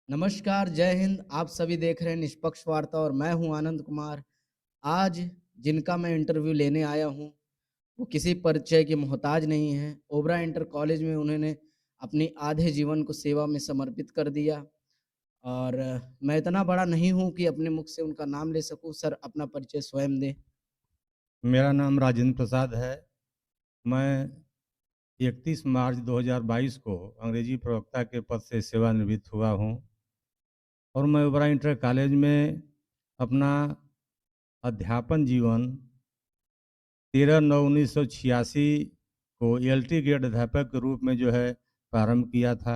नमस्कार, जय हिंद। आप सभी देख रहे हैं निष्पक्ष वार्ता और मैं हूं आनंद कुमार। आज जिनका मैं इंटरव्यू लेने आया हूं, वो किसी परिचय के मोहताज नहीं हैं। ओबरा इंटर कॉलेज में उन्होंने अपनी आधे जीवन को सेवा में समर्पित कर दिया और मैं इतना बड़ा नहीं हूं कि अपने मुख से उनका नाम ले सकूं। सर, अपना परिचय स्वयं दें। मेरा नाम राजेंद्र प्रसाद है। मैं 31 मार्च 2022 को अंग्रेजी प्रवक्ता के पद से सेवानिवृत्त हुआ हूं और मैं ओबरा इंटर कॉलेज में अपना अध्यापन जीवन 13/9/1986 को ELT ग्रेड अध्यापक के रूप में प्रारंभ किया था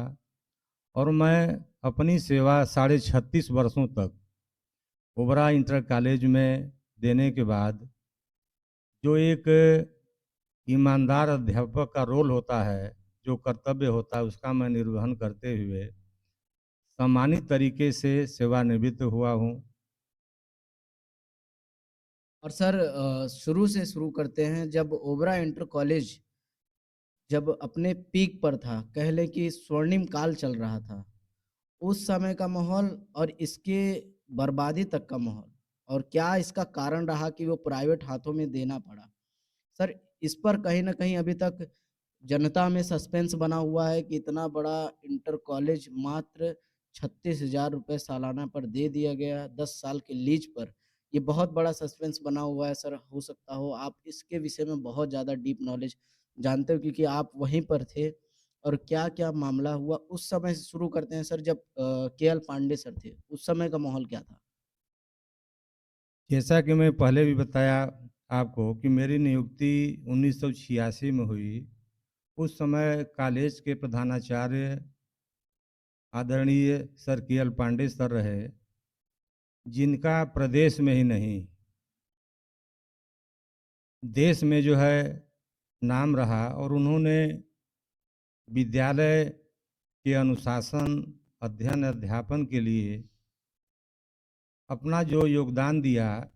और मैं अपनी सेवा 36.5 वर्षों तक ओबरा इंटर कॉलेज में देने के बाद जो एक ईमानदार अध्यापक का रोल होता है, जो कर्तव्य होता है, उसका मैं निर्वहन करते हुए सम्मानित तरीके से सेवानिवृत्त हुआ हूँ। और सर, शुरू से शुरू करते हैं। जब ओबरा इंटर कॉलेज जब अपने पीक पर था, कह लें कि स्वर्णिम काल चल रहा था, उस समय का माहौल और इसके बर्बादी तक का माहौल, और क्या इसका कारण रहा कि वो प्राइवेट हाथों में देना पड़ा। सर, इस पर कहीं ना कहीं अभी तक जनता में सस्पेंस बना हुआ है कि इतना बड़ा इंटर कॉलेज मात्र 36,000 रुपये सालाना पर दे दिया गया, 10 साल के लीज पर। ये बहुत बड़ा सस्पेंस बना हुआ है। सर, हो सकता हो आप इसके विषय में बहुत ज़्यादा डीप नॉलेज जानते हो, क्योंकि आप वहीं पर थे। और क्या क्या मामला हुआ उस समय से शुरू करते हैं सर, जब KL पांडे सर थे, उस समय का माहौल क्या था। जैसा कि मैं पहले भी बताया आपको कि मेरी नियुक्ति 1986 में हुई। उस समय कॉलेज के प्रधानाचार्य आदरणीय सर KL पांडे सर रहे, जिनका प्रदेश में ही नहीं देश में नाम रहा और उन्होंने विद्यालय के अनुशासन, अध्ययन, अध्यापन के लिए अपना जो योगदान दिया,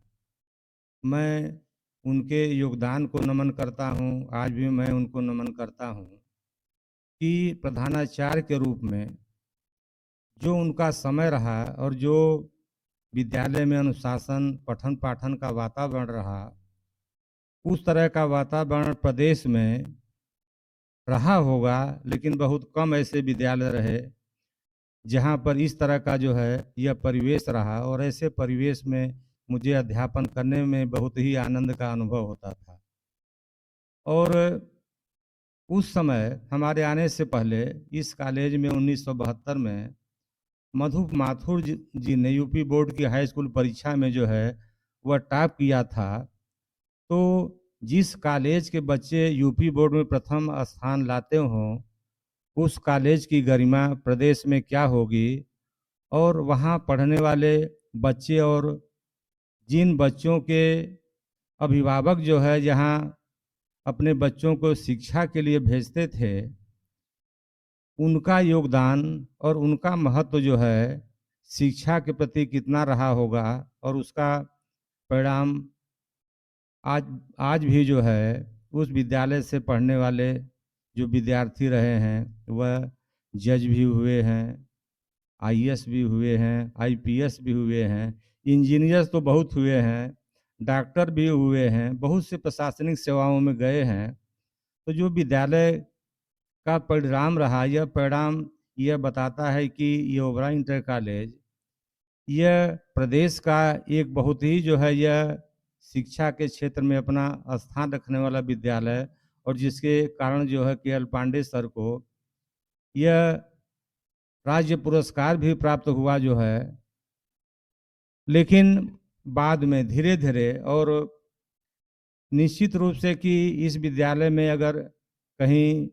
मैं उनके योगदान को नमन करता हूं। आज भी मैं उनको नमन करता हूं कि प्रधानाचार्य के रूप में जो उनका समय रहा और जो विद्यालय में अनुशासन, पठन पाठन का वातावरण रहा, उस तरह का वातावरण प्रदेश में रहा होगा, लेकिन बहुत कम ऐसे विद्यालय रहे जहाँ पर इस तरह का यह परिवेश रहा। और ऐसे परिवेश में मुझे अध्यापन करने में बहुत ही आनंद का अनुभव होता था। और उस समय हमारे आने से पहले इस कॉलेज में 1972 में मधु माथुर जी ने यूपी बोर्ड की हाई स्कूल परीक्षा में वह टॉप किया था। तो जिस कॉलेज के बच्चे यूपी बोर्ड में प्रथम स्थान लाते हों, उस कॉलेज की गरिमा प्रदेश में क्या होगी। और वहाँ पढ़ने वाले बच्चे और जिन बच्चों के अभिभावक यहाँ अपने बच्चों को शिक्षा के लिए भेजते थे, उनका योगदान और उनका महत्व शिक्षा के प्रति कितना रहा होगा। और उसका परिणाम आज आज भी उस विद्यालय से पढ़ने वाले जो विद्यार्थी रहे हैं, वह जज भी हुए हैं, IAS भी हुए हैं, IPS भी हुए हैं, इंजीनियर्स तो बहुत हुए हैं, डॉक्टर भी हुए हैं, बहुत से प्रशासनिक सेवाओं में गए हैं। तो जो विद्यालय का परिणाम रहा, यह परिणाम यह बताता है कि ये ओबरा इंटर कॉलेज यह प्रदेश का एक बहुत ही यह शिक्षा के क्षेत्र में अपना स्थान रखने वाला विद्यालय, और जिसके कारण KL पांडे सर को यह राज्य पुरस्कार भी प्राप्त हुआ लेकिन बाद में धीरे धीरे और निश्चित रूप से कि इस विद्यालय में अगर कहीं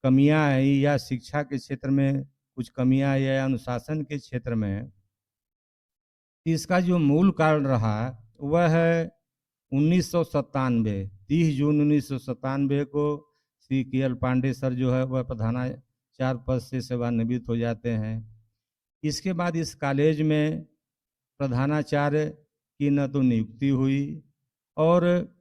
कमियां आई या शिक्षा के क्षेत्र में कुछ कमियां आई या अनुशासन के क्षेत्र में, इसका जो मूल कारण रहा वह है 1997 30 जून 1997 को श्री KL पांडे सर वह प्रधानाचार्य पद से सेवानिवृत्त हो जाते हैं। इसके बाद इस कॉलेज में प्रधानाचार्य की न तो नियुक्ति हुई, और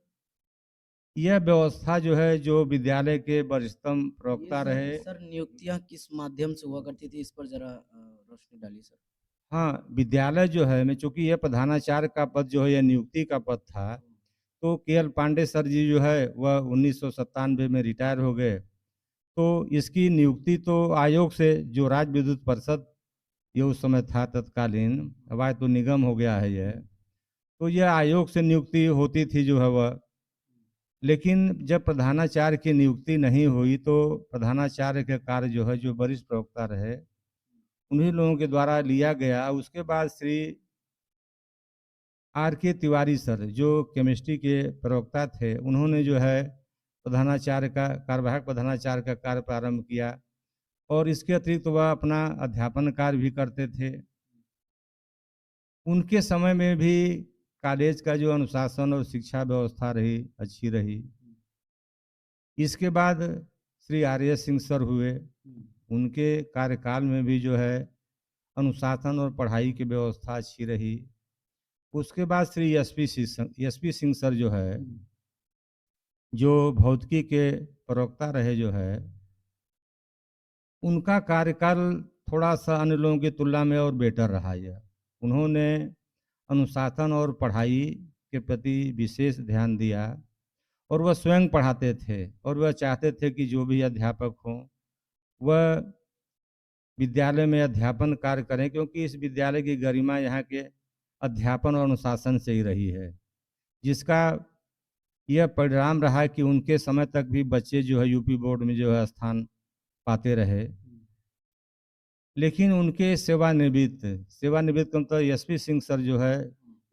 यह व्यवस्था जो विद्यालय के वरिष्ठतम ये प्रवक्ता सर रहे। सर नियुक्तियां किस माध्यम से हुआ करती थी, इस पर जरा रोशनी डालिए सर। हाँ, विद्यालय जो है में चूँकि यह प्रधानाचार्य का पद जो है यह नियुक्ति का पद था, तो के.एल. पांडे सर जी जो है वह 1997 में रिटायर हो गए। तो इसकी नियुक्ति तो आयोग से जो राज्य विद्युत परिषद ये उस समय था तत्कालीन, अब आज तो निगम हो गया है यह, तो यह आयोग से नियुक्ति होती थी जो है वह। लेकिन जब प्रधानाचार्य की नियुक्ति नहीं हुई तो प्रधानाचार्य के कार्य जो है जो वरिष्ठ प्रवक्ता रहे उन्हीं लोगों के द्वारा लिया गया। उसके बाद श्री R.K. तिवारी सर जो केमिस्ट्री के प्रवक्ता थे, उन्होंने जो है प्रधानाचार्य का कार्यवाहक प्रधानाचार्य का कार्य प्रारंभ किया और इसके अतिरिक्त वह अपना अध्यापन कार्य भी करते थे। उनके समय में भी कॉलेज का जो अनुशासन और शिक्षा व्यवस्था रही अच्छी रही। इसके बाद श्री R.S. सिंह सर हुए, उनके कार्यकाल में भी जो है अनुशासन और पढ़ाई की व्यवस्था अच्छी रही। उसके बाद Shri S P Singh sir जो है जो भौतिकी के प्रवक्ता रहे जो है, उनका कार्यकाल थोड़ा सा अन्य लोगों की तुलना में और बेटर रहा। यह उन्होंने अनुशासन और पढ़ाई के प्रति विशेष ध्यान दिया और वह स्वयं पढ़ाते थे और वह चाहते थे कि जो भी अध्यापक हों वह विद्यालय में अध्यापन कार्य करें, क्योंकि इस विद्यालय की गरिमा यहाँ के अध्यापन और अनुशासन से ही रही है, जिसका यह परिणाम रहा कि उनके समय तक भी बच्चे जो है यूपी बोर्ड में जो है स्थान पाते रहे। लेकिन उनके सेवानिवृत्त मतलब एस.पी. सिंह सर जो है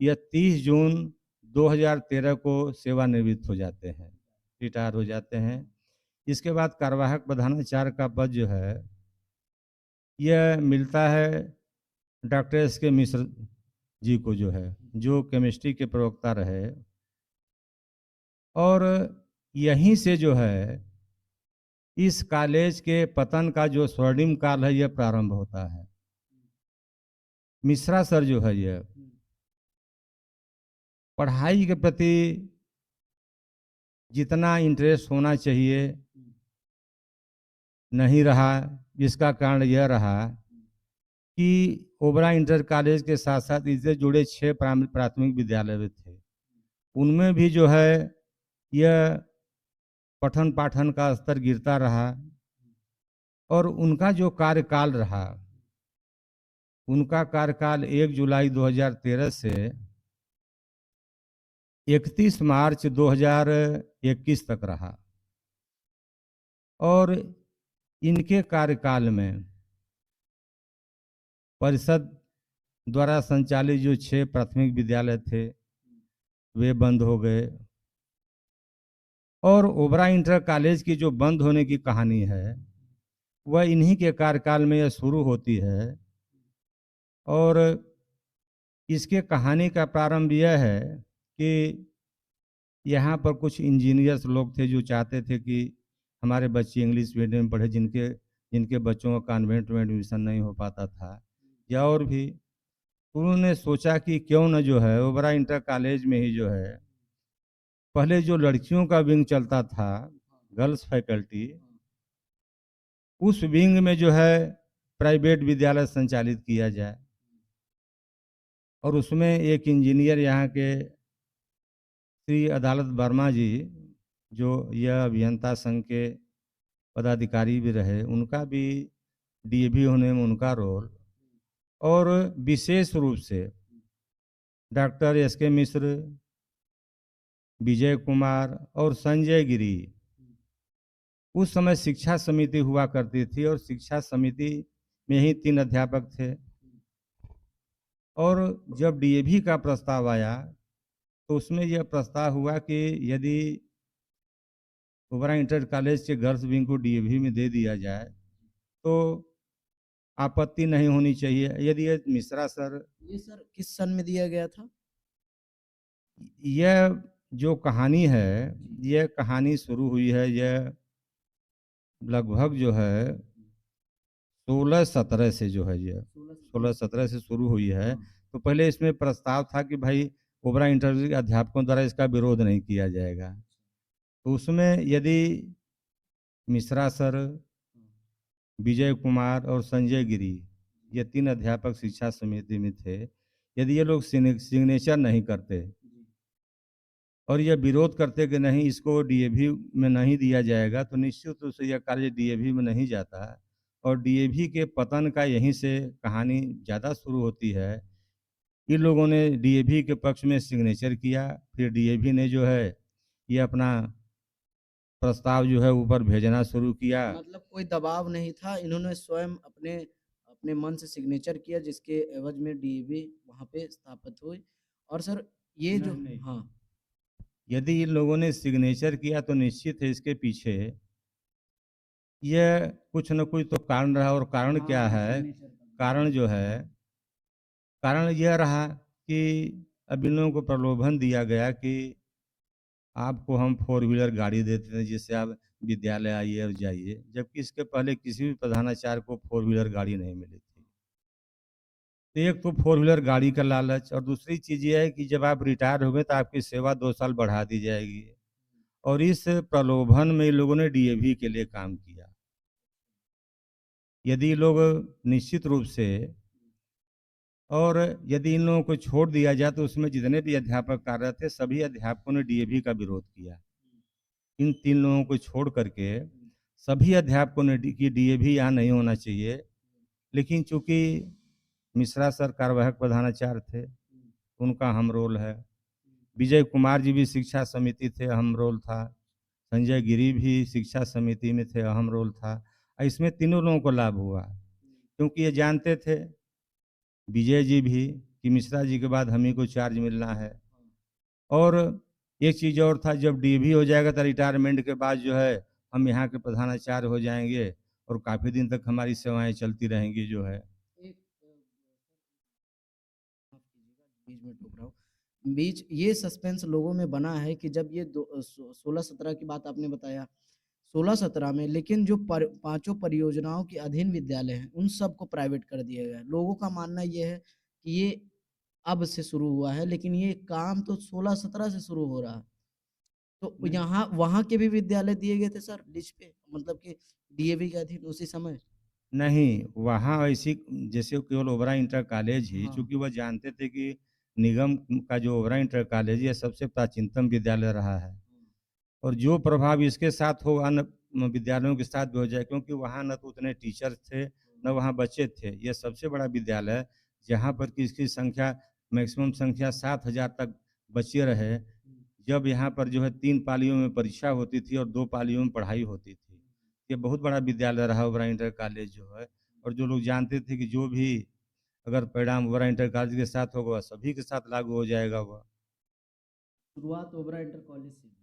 यह 30 जून 2013 को सेवानिवृत्त हो जाते हैं, रिटायर हो जाते हैं। इसके बाद कार्यवाहक प्रधानाचार्य का पद जो है यह मिलता है डॉक्टर एस.के. मिश्र जी को, जो है जो केमिस्ट्री के प्रवक्ता रहे। और यहीं से जो है इस कॉलेज के पतन का जो स्वर्णिम काल है यह प्रारंभ होता है। मिश्रा सर जो है यह पढ़ाई के प्रति जितना इंटरेस्ट होना चाहिए नहीं रहा, जिसका कारण यह रहा कि ओबरा इंटर कॉलेज के साथ साथ इससे जुड़े 6 प्राथमिक विद्यालय थे, उनमें भी जो है यह पठन पाठन का स्तर गिरता रहा और उनका जो कार्यकाल रहा, उनका कार्यकाल 1 जुलाई 2013 से 31 मार्च 2021 तक रहा। और इनके कार्यकाल में परिषद द्वारा संचालित जो 6 प्राथमिक विद्यालय थे वे बंद हो गए और ओबरा इंटर कॉलेज की जो बंद होने की कहानी है वह इन्हीं के कार्यकाल में यह शुरू होती है। और इसके कहानी का प्रारंभ यह है कि यहाँ पर कुछ इंजीनियर्स लोग थे जो चाहते थे कि हमारे बच्चे इंग्लिश मीडियम में पढ़े, जिनके बच्चों का कॉन्वेंट में एडमिशन नहीं हो पाता था या और भी। उन्होंने सोचा कि क्यों न जो है ओबरा इंटर कॉलेज में ही जो है पहले जो लड़कियों का विंग चलता था, गर्ल्स फैकल्टी, उस विंग में जो है प्राइवेट विद्यालय संचालित किया जाए। और उसमें एक इंजीनियर यहाँ के श्री अदालत वर्मा जी, जो यह अभियंता संघ के पदाधिकारी भी रहे, उनका भी डीएवी होने में उनका रोल, और विशेष रूप से डॉक्टर एस.के. मिश्र, विजय कुमार और संजय गिरी। उस समय शिक्षा समिति हुआ करती थी और शिक्षा समिति में ही 3 अध्यापक थे। और जब डीएवी का प्रस्ताव आया तो उसमें यह प्रस्ताव हुआ कि यदि ओबरा इंटर कॉलेज के गर्ल्स विंग को डीएवी में दे दिया जाए तो आपत्ति नहीं होनी चाहिए। यदि ये मिश्रा सर, ये सर किस सन में दिया गया था? यह जो कहानी है यह कहानी शुरू हुई है, यह लगभग जो है 16-17 से जो है यह 16-17 से शुरू हुई है। तो पहले इसमें प्रस्ताव था कि भाई ओबरा इंटर के अध्यापकों द्वारा इसका विरोध नहीं किया जाएगा। तो उसमें यदि मिश्रा सर, विजय कुमार और संजय गिरी ये 3 अध्यापक शिक्षा समिति में थे। यदि ये लोग सिग्नेचर नहीं करते और ये विरोध करते कि नहीं इसको डीएवी में नहीं दिया जाएगा, तो निश्चित रूप से यह कार्य डीएवी में नहीं जाता और डीएवी के पतन का यहीं से कहानी ज़्यादा शुरू होती है। इन लोगों ने डीएवी के पक्ष में सिग्नेचर किया, फिर डीएवी ने जो है ये अपना प्रस्ताव जो है ऊपर भेजना शुरू किया। मतलब कोई दबाव नहीं था, इन्होंने स्वयं अपने अपने मन से सिग्नेचर किया जिसके एवज में डीएवी वहाँ पे स्थापित हुई। और सर ये जो नहीं, नहीं। हाँ, यदि इन लोगों ने सिग्नेचर किया तो निश्चित है इसके पीछे यह कुछ न कुछ तो कारण रहा और कारण क्या हाँ, है? सिग्नेचर का। कारण जो है कारण यह रहा कि अब इन लोगों को प्रलोभन दिया गया कि आपको हम 4 व्हीलर गाड़ी देते हैं जिससे आप विद्यालय आइए और जाइए, जबकि इसके पहले किसी भी प्रधानाचार्य को 4 व्हीलर गाड़ी नहीं मिली थी। तो एक तो 4 व्हीलर गाड़ी का लालच और दूसरी चीज़ ये है कि जब आप रिटायर हो गए तो आपकी सेवा 2 साल बढ़ा दी जाएगी और इस प्रलोभन में इन लोगों ने डीएवी के लिए काम किया। यदि लोग निश्चित रूप से और यदि इन लोगों को छोड़ दिया जाए तो उसमें जितने भी अध्यापक कार्यरत थे सभी अध्यापकों ने डीएवी का विरोध किया। इन 3 लोगों को छोड़ करके सभी अध्यापकों ने कि डीएवी यहाँ नहीं होना चाहिए, लेकिन चूंकि मिश्रा सर कार्यवाहक प्रधानाचार्य थे, उनका अहम रोल है। विजय कुमार जी भी शिक्षा समिति थे, अहम रोल था। संजय गिरी भी शिक्षा समिति में थे, अहम रोल था। इसमें तीनों लोगों को लाभ हुआ क्योंकि ये जानते थे विजय जी भी कि मिश्रा जी के बाद हम ही को चार्ज मिलना है। और एक चीज़ और था, जब डीवी हो जाएगा तो रिटायरमेंट के बाद जो है हम यहाँ के प्रधानाचार्य हो जाएंगे और काफ़ी दिन तक हमारी सेवाएं चलती रहेंगी जो है। एक माफ कीजिएगा, बीच में टोक रहा हूँ। बीच ये सस्पेंस लोगों में बना है कि जब ये 16-17 की बात आपने बताया, 16-17 में, लेकिन जो पांचों परियोजनाओं के अधीन विद्यालय हैं उन सबको प्राइवेट कर दिया गया। लोगों का मानना ये है कि ये अब से शुरू हुआ है, लेकिन ये काम तो 16-17 से शुरू हो रहा है। तो नहीं, यहाँ वहां के भी विद्यालय दिए गए थे सर लिस्ट पे, मतलब कि डीएवी के अधीन उसी समय। नहीं, वहाँ ऐसी जैसे केवल ओबरा इंटर कॉलेज ही, हाँ, चूँकि वह जानते थे कि निगम का जो ओबरा इंटर कॉलेज है, ये सबसे प्राचीनतम विद्यालय रहा है और जो प्रभाव इसके साथ हो अन्य विद्यालयों के साथ भी हो जाए, क्योंकि वहाँ न तो उतने टीचर थे, न वहाँ बच्चे थे। ये सबसे बड़ा विद्यालय है, जहाँ पर कि इसकी संख्या मैक्सिमम संख्या 7,000 तक बच्चे रहे। जब यहाँ पर जो है 3 पालियों में परीक्षा होती थी और 2 पालियों में पढ़ाई होती थी। ये बहुत बड़ा विद्यालय रहा ओबरा इंटर कॉलेज जो है और जो लोग जानते थे कि जो भी अगर परिणाम ओबरा इंटर कॉलेज के साथ होगा, वह सभी के साथ लागू हो जाएगा वह। शुरुआत ओबरा इंटर कॉलेज से हुई।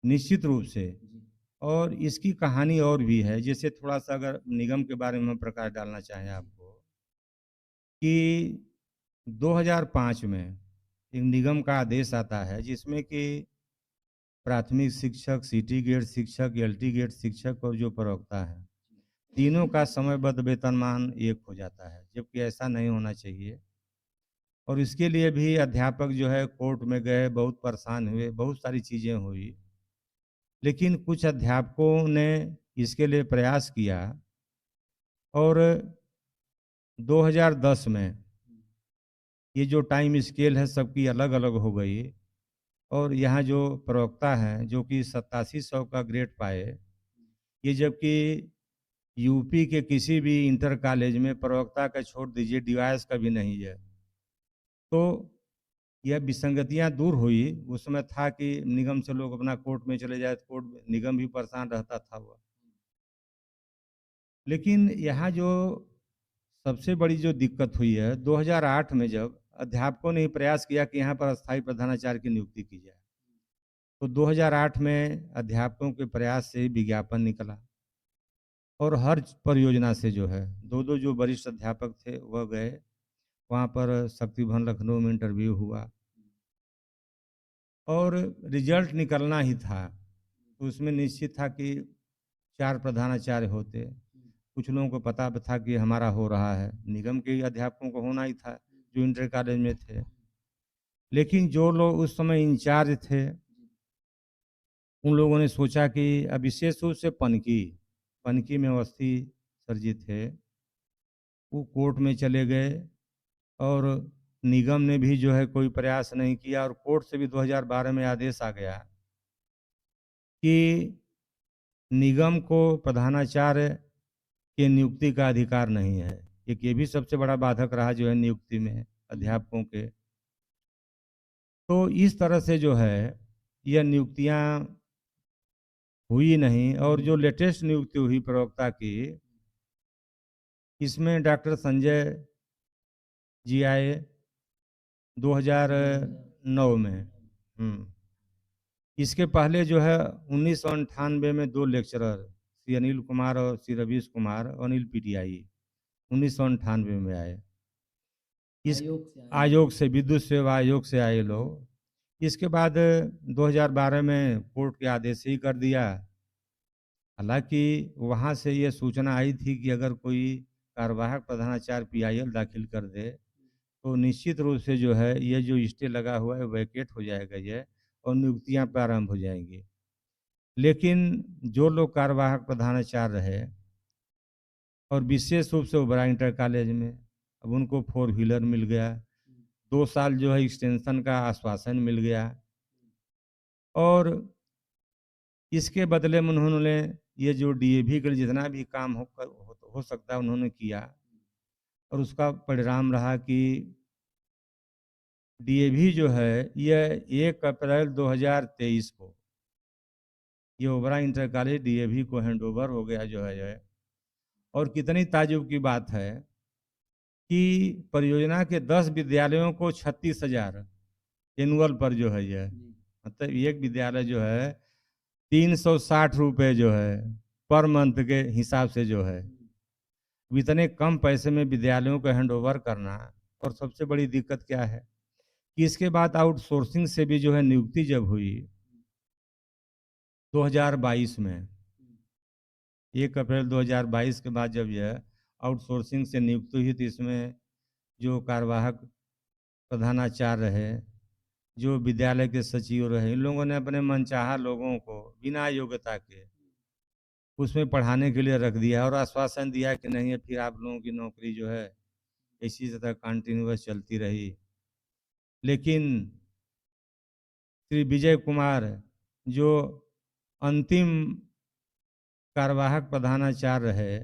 निश्चित रूप से। जी। और इसकी कहानी और भी है, जैसे थोड़ा-सा अगर निगम के बारे में हम प्रकाश डालना चाहें आपको, कि 2005 में एक निगम का आदेश आता है जिसमें कि प्राथमिक शिक्षक, सिटी गेट शिक्षक, एलटी गेट शिक्षक और जो प्रवक्ता है, तीनों का समयबद्ध वेतनमान एक हो जाता है, जबकि ऐसा नहीं होना चाहिए। और इसके लिए भी अध्यापक जो है कोर्ट में गए, बहुत परेशान हुए, बहुत सारी चीज़ें हुई। लेकिन कुछ अध्यापकों ने इसके लिए प्रयास किया और 2010 में ये जो टाइम स्केल है सबकी अलग-अलग हो गई और यहाँ जो प्रवक्ता हैं जो कि 8700 का ग्रेड पाए, ये जबकि यूपी के किसी भी इंटर कॉलेज में प्रवक्ता का छोड़ दीजिए डीवाइस का भी नहीं है। तो यह विसंगतियाँ दूर हुई। उस समय था कि निगम से लोग अपना कोर्ट में चले जाए, तो कोर्ट में निगम भी परेशान रहता था वह। लेकिन यहाँ जो सबसे बड़ी जो दिक्कत हुई है 2008 में, जब अध्यापकों ने ही प्रयास किया कि यहाँ पर अस्थायी प्रधानाचार्य की नियुक्ति की जाए, तो 2008 में अध्यापकों के प्रयास से ही विज्ञापन निकला और हर परियोजना से जो है दो दो जो वरिष्ठ अध्यापक थे वह गए वहाँ पर, शक्ति भवन लखनऊ में इंटरव्यू हुआ और रिजल्ट निकलना ही था। तो उसमें निश्चित था कि 4 प्रधानाचार्य होते। कुछ लोगों को पता था कि हमारा हो रहा है, निगम के अध्यापकों को होना ही था जो इंटर कॉलेज में थे। लेकिन जो लोग उस समय इंचार्ज थे उन लोगों ने सोचा कि अब विशेष रूप से पनकी पनकी में अवस्थी सर जी थे, वो कोर्ट में चले गए और निगम ने भी जो है कोई प्रयास नहीं किया और कोर्ट से भी 2012 में आदेश आ गया कि निगम को प्रधानाचार्य के नियुक्ति का अधिकार नहीं है। एक ये भी सबसे बड़ा बाधक रहा जो है नियुक्ति में अध्यापकों के। तो इस तरह से जो है यह नियुक्तियां हुई नहीं और जो लेटेस्ट नियुक्ति हुई प्रवक्ता की, इसमें डॉक्टर संजय जी आए 2009 में। इसके पहले जो है 1998 में 2 लेक्चरर श्री अनिल कुमार और श्री रवीश कुमार अनिल पीटीआई 1998 में आए। इस आयोग से, विद्युत सेवा आयोग से आए लोग। इसके बाद 2012 में कोर्ट के आदेश ही कर दिया। हालांकि वहां से ये सूचना आई थी कि अगर कोई कार्यवाहक प्रधानाचार्य पीआईएल दाखिल कर दे तो निश्चित रूप से जो है ये जो स्टे लगा हुआ है वैकेट हो जाएगा ये और नियुक्तियां प्रारंभ हो जाएंगी। लेकिन जो लोग कार्यवाहक प्रधानाचार्य रहे और विशेष रूप से ओबरा इंटर कॉलेज में, अब उनको 4 व्हीलर मिल गया, 2 साल जो है एक्सटेंशन का आश्वासन मिल गया और इसके बदले में उन्होंने ये जो डीएवी के लिए जितना भी काम हो सकता है उन्होंने किया और उसका परिणाम रहा कि डीएवी जो है यह 1 अप्रैल 2023 को ये ओबरा इंटर कॉलेज डीएवी को हैंडओवर हो गया जो है। और कितनी ताज्जुब की बात है कि परियोजना के 10 विद्यालयों को 36,000 एनुअल पर जो है यह, मतलब एक विद्यालय जो है 360 रुपये जो है पर मंथ के हिसाब से जो है, इतने कम पैसे में विद्यालयों को हैंडओवर करना। और सबसे बड़ी दिक्कत क्या है कि इसके बाद आउटसोर्सिंग से भी जो है नियुक्ति जब हुई 2022 में, 1 अप्रैल 2022 के बाद जब यह आउटसोर्सिंग से नियुक्ति हुई तो इसमें जो कार्यवाहक प्रधानाचार्य रहे, जो विद्यालय के सचिव रहे, इन लोगों ने अपने मनचाहा लोगों को बिना योग्यता के उसमें पढ़ाने के लिए रख दिया और आश्वासन दिया कि नहीं है फिर आप लोगों की नौकरी जो है इसी तरह कंटिन्यूअस चलती रही। लेकिन श्री विजय कुमार जो अंतिम कार्यवाहक प्रधानाचार्य रहे,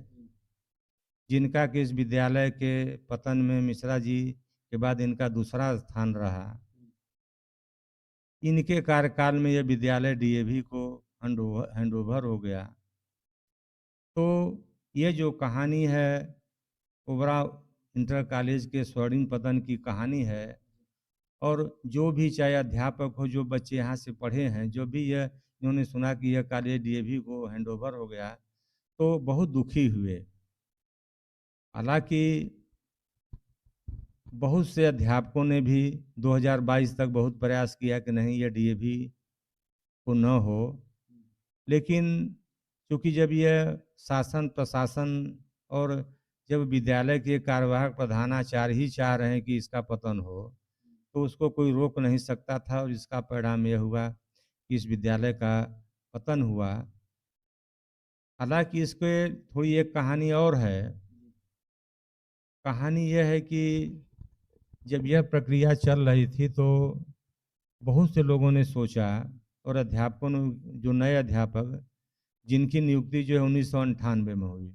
जिनका कि इस विद्यालय के पतन में मिश्रा जी के बाद इनका दूसरा स्थान रहा, इनके कार्यकाल में यह विद्यालय डीएवी को हैंडओवर हो गया। तो ये जो कहानी है ओबरा इंटर कॉलेज के स्वर्णिम पतन की कहानी है और जो भी चाहे अध्यापक हो, जो बच्चे यहाँ से पढ़े हैं, जो भी यह इन्होंने सुना कि यह कॉलेज डीएवी को हैंडओवर हो गया तो बहुत दुखी हुए। हालांकि बहुत से अध्यापकों ने भी 2022 तक बहुत प्रयास किया कि नहीं ये डीएवी को न हो, लेकिन क्योंकि जब यह शासन प्रशासन और जब विद्यालय के कार्यवाहक प्रधानाचार्य ही चाह रहे हैं कि इसका पतन हो तो उसको कोई रोक नहीं सकता था और इसका परिणाम यह हुआ कि इस विद्यालय का पतन हुआ। हालांकि इसके थोड़ी एक कहानी और है। कहानी यह है कि जब यह प्रक्रिया चल रही थी तो बहुत से लोगों ने सोचा और अध्यापकों ने, जो नए अध्यापक जिनकी नियुक्ति जो है 1998 में हुई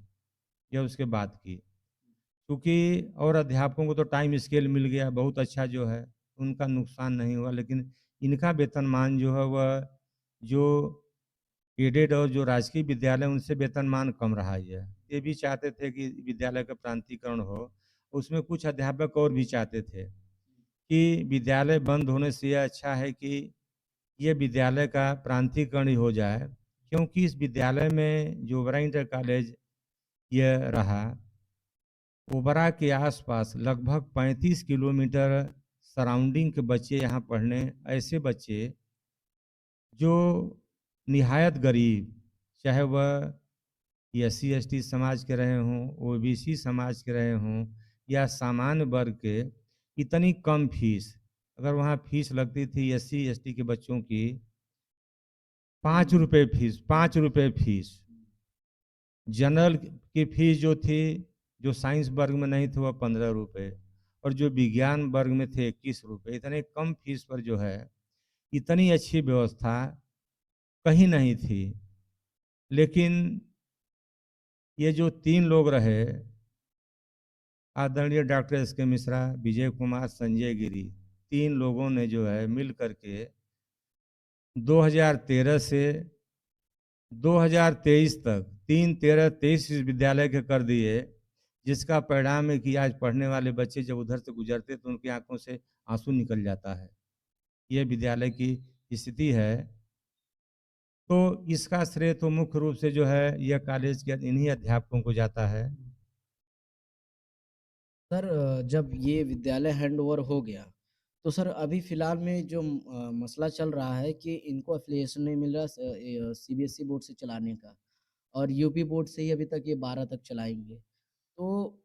या उसके बाद की, क्योंकि और अध्यापकों को तो टाइम स्केल मिल गया बहुत अच्छा जो है, उनका नुकसान नहीं हुआ, लेकिन इनका वेतनमान जो है वह जो एडेड और जो राजकीय विद्यालय उनसे वेतनमान कम रहा है। ये भी चाहते थे कि विद्यालय का प्रांतीकरण हो, उसमें कुछ अध्यापक और भी चाहते थे कि विद्यालय बंद होने से यह अच्छा है कि ये विद्यालय का प्रांतीकरण ही हो जाए, क्योंकि इस विद्यालय में जो ओबरा इंटर कॉलेज यह रहा, ओबरा के आसपास लगभग 35 किलोमीटर सराउंडिंग के बच्चे यहाँ पढ़ने, ऐसे बच्चे जो निहायत गरीब, चाहे वह SC/ST समाज के रहे हों, OBC समाज के रहे हों या सामान्य वर्ग के, इतनी कम फीस, अगर वहाँ फीस लगती थी SC/ST के बच्चों की 5 रुपये फीस, 5 रुपये फीस, जनरल की फीस जो थी जो साइंस वर्ग में नहीं थे वह 15 रुपये, और जो विज्ञान वर्ग में थे 21 रुपये। इतने कम फीस पर जो है इतनी अच्छी व्यवस्था कहीं नहीं थी। लेकिन ये जो 3 लोग रहे, आदरणीय डॉक्टर एस के मिश्रा, विजय कुमार, संजय गिरी, 3 लोगों ने जो है मिल करके 2013 से 2023 तक 3, 13, 23 इस विद्यालय के कर दिए, जिसका परिणाम है कि आज पढ़ने वाले बच्चे जब उधर से गुजरते तो उनकी आंखों से आंसू निकल जाता है। यह विद्यालय की स्थिति है। तो इसका श्रेय तो मुख्य रूप से जो है यह कॉलेज के इन्हीं अध्यापकों को जाता है। सर जब ये विद्यालय हैंडओवर हो गया, तो सर अभी फ़िलहाल में जो मसला चल रहा है कि इनको एफ़िलिएशन नहीं मिल रहा सीबीएसई बोर्ड से चलाने का, और यूपी बोर्ड से ही अभी तक ये 12 तक चलाएँगे। तो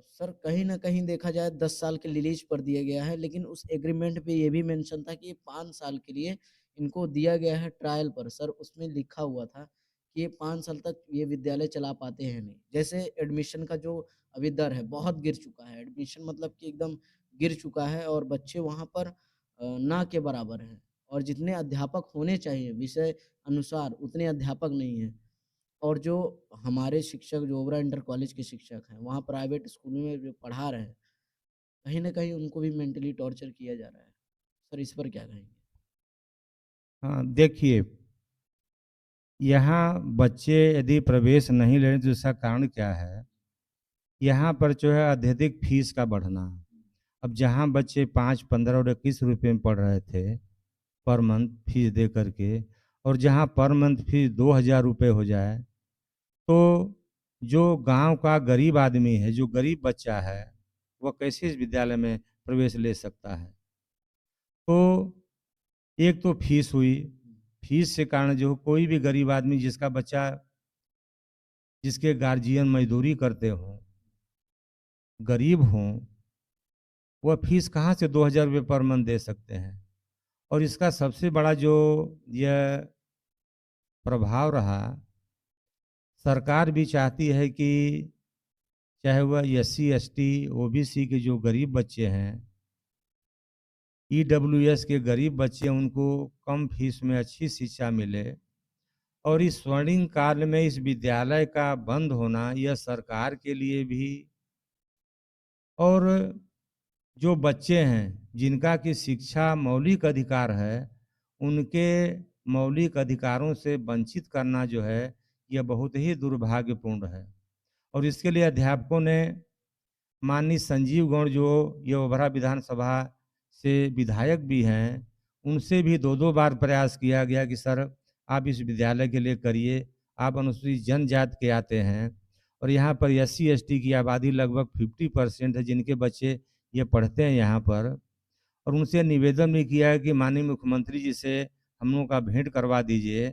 सर कहीं न कहीं देखा जाए 10 साल के रिलीज़ पर दिया गया है, लेकिन उस एग्रीमेंट पे ये भी मेंशन था कि ये 5 साल के लिए इनको दिया गया है ट्रायल पर। सर उसमें लिखा हुआ था कि ये 5 साल तक ये विद्यालय चला पाते हैं नहीं। जैसे एडमिशन का जो अभी दर है बहुत गिर चुका है, एडमिशन मतलब कि एकदम गिर चुका है, और बच्चे वहाँ पर ना के बराबर हैं, और जितने अध्यापक होने चाहिए विषय अनुसार उतने अध्यापक नहीं हैं। और जो हमारे शिक्षक जो ओबरा इंटर कॉलेज के शिक्षक हैं, वहाँ प्राइवेट स्कूलों में जो पढ़ा रहे हैं, कहीं न कहीं उनको भी मेंटली टॉर्चर किया जा रहा है। सर इस पर क्या कहेंगे? हाँ, देखिए, यहाँ बच्चे यदि प्रवेश नहीं ले रहे तो इसका कारण क्या है? यहाँ पर जो है अत्यधिक फीस का बढ़ना। अब जहाँ बच्चे 5, 15 और 21 रुपये में पढ़ रहे थे पर मंथ फीस दे करके, और जहाँ पर मंथ फीस 2000 रुपये हो जाए, तो जो गांव का गरीब आदमी है, जो गरीब बच्चा है, वह कैसे इस विद्यालय में प्रवेश ले सकता है? तो एक तो फीस हुई, फीस के कारण जो कोई भी गरीब आदमी जिसका बच्चा, जिसके गार्जियन मजदूरी करते हों, गरीब हों, वह फीस कहाँ से 2000 रुपये पर मंथ दे सकते हैं? और इसका सबसे बड़ा जो यह प्रभाव रहा, सरकार भी चाहती है कि चाहे वह एससी, एसटी, ओबीसी के जो गरीब बच्चे हैं, ईडब्ल्यूएस के गरीब बच्चे, उनको कम फीस में अच्छी शिक्षा मिले। और इस स्वर्णिम काल में इस विद्यालय का बंद होना यह सरकार के लिए भी, और जो बच्चे हैं जिनका कि शिक्षा मौलिक अधिकार है, उनके मौलिक अधिकारों से वंचित करना जो है यह बहुत ही दुर्भाग्यपूर्ण है। और इसके लिए अध्यापकों ने, माननीय संजीव गौड़ जो ये ओबरा विधानसभा से विधायक भी हैं, उनसे भी 2-2 बार प्रयास किया गया कि सर आप इस विद्यालय के लिए करिए, आप अनुसूचित जनजाति के आते हैं, और यहाँ पर एससी एसटी की आबादी लगभग 50% है जिनके बच्चे ये पढ़ते हैं यहाँ पर। और उनसे निवेदन भी किया है कि माननीय मुख्यमंत्री जी से हम लोगों का भेंट करवा दीजिए।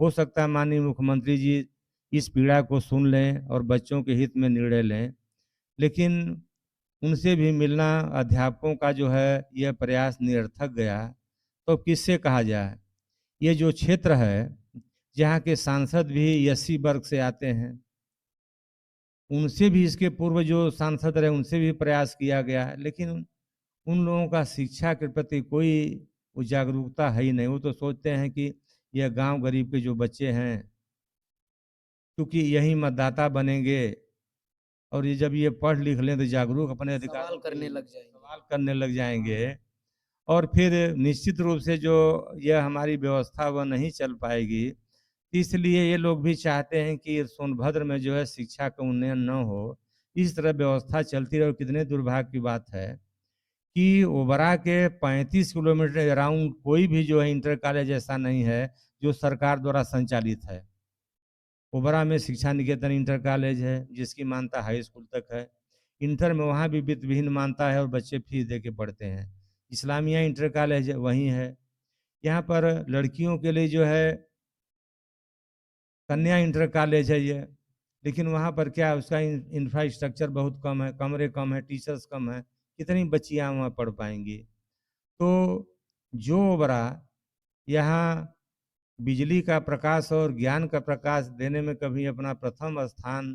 हो सकता है माननीय मुख्यमंत्री जी इस पीड़ा को सुन लें और बच्चों के हित में निर्णय लें। लेकिन उनसे भी मिलना अध्यापकों का जो है यह प्रयास निरर्थक गया। तो किससे कहा जाए? ये जो क्षेत्र है जहाँ के सांसद भी एससी वर्ग से आते हैं, उनसे भी, इसके पूर्व जो सांसद रहे उनसे भी प्रयास किया गया, लेकिन उन लोगों का शिक्षा के प्रति कोई वो जागरूकता है ही नहीं। वो तो सोचते हैं कि यह गांव गरीब के जो बच्चे हैं, क्योंकि यही मतदाता बनेंगे, और ये जब ये पढ़ लिख लें तो जागरूक अपने अधिकारों सवाल के करने लिए लग जाएँगे। सवाल करने लग जाएंगे, और फिर निश्चित रूप से जो यह हमारी व्यवस्था वह नहीं चल पाएगी। इसलिए ये लोग भी चाहते हैं कि सोनभद्र में जो है शिक्षा का उन्नयन न हो, इस तरह व्यवस्था चलती रहे। और कितने दुर्भाग्य की बात है कि ओबरा के 35 किलोमीटर अराउंड कोई भी जो है इंटर कॉलेज ऐसा नहीं है जो सरकार द्वारा संचालित है। ओबरा में शिक्षा निकेतन इंटर कॉलेज है जिसकी मान्यता हाई स्कूल तक है। इंटर में वहाँ भी विभिन्न मान्यता है और बच्चे फीस दे के पढ़ते हैं। इस्लामिया इंटर कॉलेज वहीं है। यहाँ पर लड़कियों के लिए जो है कन्या इंटर कॉलेज है ये, लेकिन वहाँ पर क्या है, उसका इंफ्रास्ट्रक्चर बहुत कम है, कमरे कम है, टीचर्स कम है, कितनी बच्चियाँ वहाँ पढ़ पाएंगी? तो जो ओबरा यहाँ बिजली का प्रकाश और ज्ञान का प्रकाश देने में कभी अपना प्रथम स्थान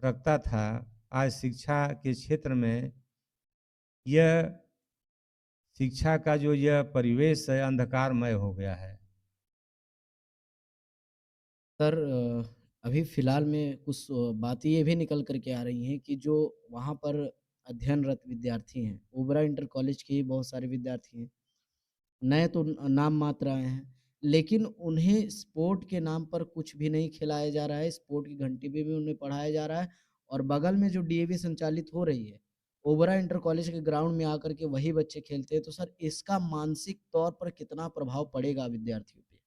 रखता था, आज शिक्षा के क्षेत्र में यह शिक्षा का जो यह परिवेश है अंधकारमय हो गया है। सर अभी फ़िलहाल में कुछ बातें ये भी निकल कर के आ रही हैं कि जो वहाँ पर अध्ययनरत विद्यार्थी हैं, ओबरा इंटर कॉलेज के ही बहुत सारे विद्यार्थी हैं। नए तो नाम मात्र आए हैं, लेकिन उन्हें स्पोर्ट के नाम पर कुछ भी नहीं खिलाया जा रहा है, स्पोर्ट की घंटी पे भी उन्हें पढ़ाया जा रहा है और बगल में जो डीएवी संचालित हो रही है, ओबरा इंटर कॉलेज के ग्राउंड में आकर के वही बच्चे खेलते हैं, तो सर इसका मानसिक तौर पर कितना प्रभाव पड़ेगा विद्यार्थियों पे?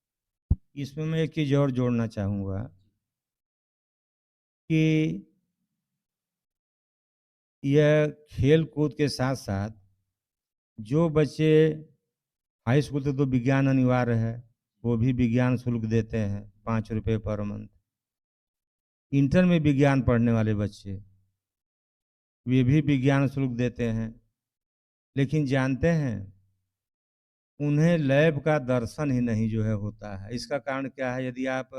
इसमें मैं एक चीज़ और जोड़ना चाहूँगा कि यह खेल-कूद के साथ-साथ जो बच्चे हाई स्कूल तक तो विज्ञान अनिवार्य है, वो भी विज्ञान शुल्क देते हैं, ₹5 पर मंथ। इंटर में विज्ञान पढ़ने वाले बच्चे, वे भी विज्ञान शुल्क देते हैं। लेकिन जानते हैं, उन्हें लैब का दर्शन ही नहीं जो है होता है। इसका कारण क्या है? यदि आप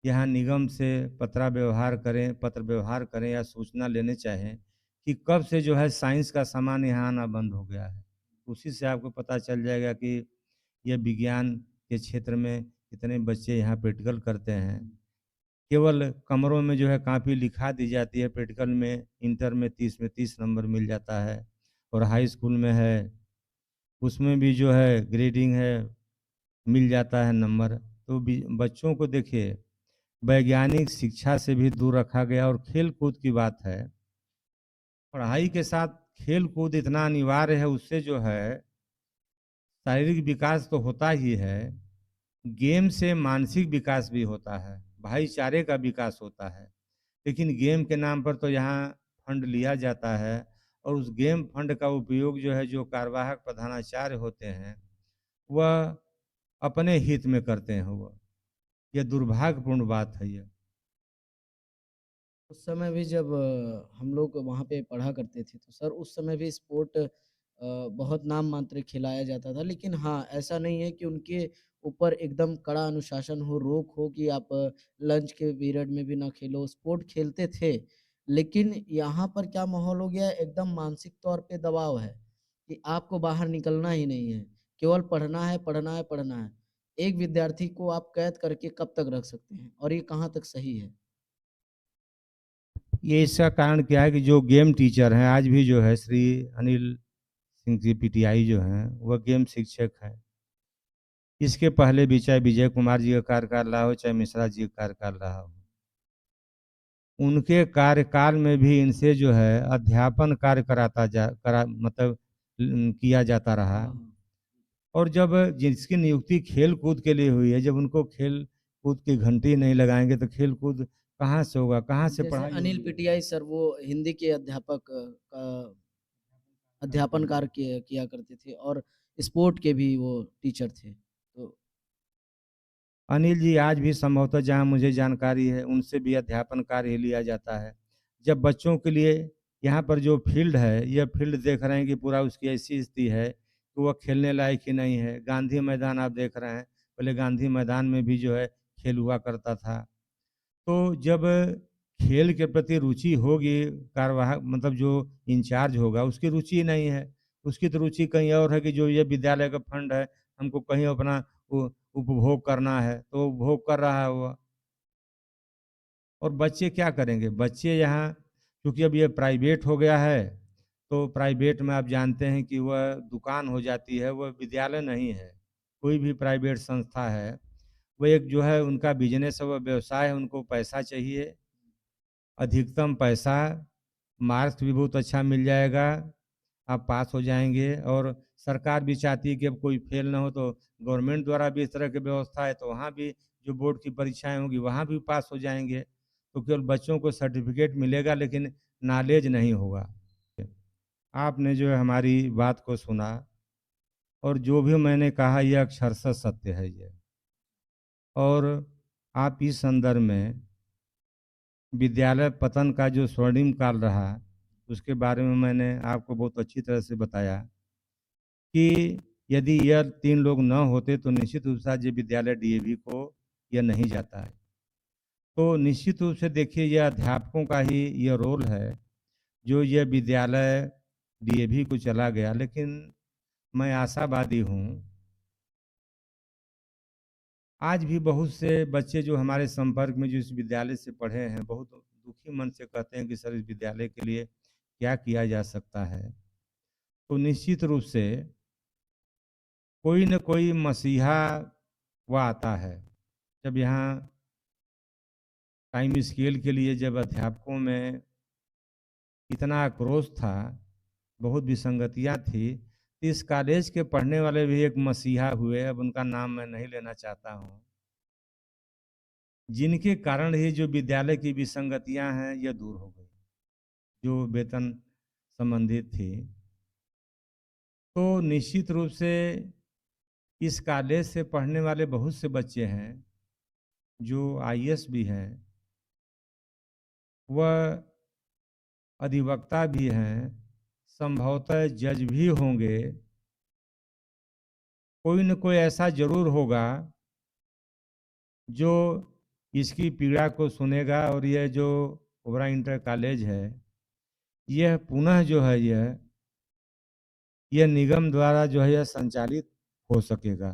यहाँ निगम से पत्र व्यवहार करें या सूचना लेने चाहें कि कब से जो है साइंस का सामान यहाँ आना बंद हो गया है। उसी से आपको पता चल जाएगा कि ये विज्ञान के क्षेत्र में कितने बच्चे यहाँ प्रैक्टिकल करते हैं। केवल कमरों में जो है कॉपी लिखा दी जाती है, प्रैक्टिकल में इंटर में 30 में 30 नंबर मिल जाता है और हाई स्कूल में है, उसमें भी जो है ग्रेडिंग है, मिल जाता है नंबर। तो बच्चों को देखिए वैज्ञानिक शिक्षा से भी दूर रखा गया और खेल-कूद की बात है। पढ़ाई के साथ खेल-कूद इतना अनिवार्य है, उससे जो है शारीरिक विकास तो होता ही है, गेम से मानसिक विकास भी होता है, भाईचारे का विकास होता है। लेकिन गेम के नाम पर तो यहाँ फंड लिया जाता है और उस गेम फंड का उपयोग जो है जो कार्यवाहक प्रधानाचार्य होते हैं, वह अपने हित में करते हैं वह। यह दुर्भाग्यपूर्ण बात है ये। उस समय भी जब हम लोग वहाँ पे पढ़ा करते थे, तो सर उस समय भी स्पोर्ट बहुत नाम मात्र खिलाया जाता था। लेकिन हाँ, ऐसा नहीं है कि उनके ऊपर एकदम कड़ा अनुशासन हो, रोक हो कि आप लंच के पीरियड में भी ना खेलो, स्पोर्ट खेलते थे। लेकिन यहाँ पर क्या माहौल हो गया है, एकदम मानसिक तौर पे दबाव है कि आपको बाहर निकलना ही नहीं है, केवल पढ़ना है, पढ़ना है, पढ़ना है। एक विद्यार्थी को आप कैद करके कब तक रख सकते हैं और ये कहाँ तक सही है? ये इसका कारण क्या है कि जो गेम टीचर हैं आज भी जो है श्री अनिल सिंह जी पीटीआई जो हैं वह गेम शिक्षक हैं। इसके पहले भी चाहे विजय कुमार जी का कार्यकाल रहा हो, चाहे मिश्रा जी का कार्यकाल रहा हो, उनके कार्यकाल में भी इनसे जो है अध्यापन कार्य कराता जा करा मतलब किया जाता रहा। हाँ, हाँ। और जब जिसकी नियुक्ति खेल कूद के लिए हुई है, जब उनको खेल कूद की घंटी नहीं लगाएंगे तो खेल कूद कहाँ से होगा, कहाँ से जैसे पढ़ाई अनिल होगी। पीटीआई सर वो हिंदी के अध्यापक का अध्यापन कार्य किया किया करते थे और स्पोर्ट के भी वो टीचर थे। तो अनिल जी आज भी संभवतः जहाँ मुझे जानकारी है उनसे भी अध्यापन कार्य ही लिया जाता है। जब बच्चों के लिए यहाँ पर जो फील्ड है, यह फील्ड देख रहे हैं कि पूरा उसकी ऐसी स्थिति है कि वह खेलने लायक ही नहीं है। गांधी मैदान आप देख रहे हैं, पहले गांधी मैदान में भी जो है खेल हुआ करता था। तो जब खेल के प्रति रुचि होगी, कार्यवाहक मतलब जो इंचार्ज होगा उसकी रुचि ही नहीं है, उसकी तो रुचि कहीं और है कि जो ये विद्यालय का फंड है हमको कहीं अपना उपभोग करना है, तो उपभोग कर रहा है वह। और बच्चे क्या करेंगे? बच्चे यहाँ क्योंकि अब ये प्राइवेट हो गया है, तो प्राइवेट में आप जानते हैं कि वह दुकान हो जाती है, वह विद्यालय नहीं है। कोई भी प्राइवेट संस्था है, वो एक जो है उनका बिजनेस है, वह व्यवसाय है, उनको पैसा चाहिए, अधिकतम पैसा, मार्क्स भी बहुत अच्छा मिल जाएगा, आप पास हो जाएँगे। और सरकार भी चाहती है कि अब कोई फेल ना हो, तो गवर्नमेंट द्वारा भी इस तरह की व्यवस्था है, तो वहाँ भी जो बोर्ड की परीक्षाएँ होंगी, वहाँ भी पास हो जाएँगे। तो केवल बच्चों को सर्टिफ़िकेट मिलेगा लेकिन नॉलेज नहीं होगा। आपने जो है हमारी बात को सुना और जो भी मैंने कहा यह अक्षरशः सत्य है ये। और आप इस संदर्भ में विद्यालय पतन का जो स्वर्णिम काल रहा, उसके बारे में मैंने आपको बहुत अच्छी तरह से बताया कि यदि यह 3 लोग न होते तो निश्चित रूप से आज ये विद्यालय डीएवी को यह नहीं जाता है। तो निश्चित रूप से देखिए यह अध्यापकों का ही यह रोल है, जो यह विद्यालय डीएवी को चला गया, लेकिन मैं आशावादी हूँ। आज भी बहुत से बच्चे जो हमारे संपर्क में जो इस विद्यालय से पढ़े हैं, बहुत दुखी मन से कहते हैं कि सर इस विद्यालय के लिए क्या किया जा सकता है। तो निश्चित रूप से कोई न कोई मसीहा वह आता है। जब यहाँ टाइम स्केल के लिए जब अध्यापकों में इतना आक्रोश था, बहुत विसंगतियाँ थी, तो इस कॉलेज के पढ़ने वाले भी एक मसीहा हुए, अब उनका नाम मैं नहीं लेना चाहता हूँ, जिनके कारण ही जो विद्यालय की विसंगतियाँ हैं यह दूर हो गई, जो वेतन संबंधित थी। तो निश्चित रूप से इस कॉलेज से पढ़ने वाले बहुत से बच्चे हैं जो आईएएस भी हैं, वह अधिवक्ता भी हैं, संभवतः जज भी होंगे। कोई न कोई ऐसा जरूर होगा जो इसकी पीड़ा को सुनेगा, और यह जो ओबरा इंटर कॉलेज है, यह पुनः जो है यह निगम द्वारा जो है यह संचालित हो सकेगा।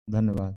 धन्यवाद।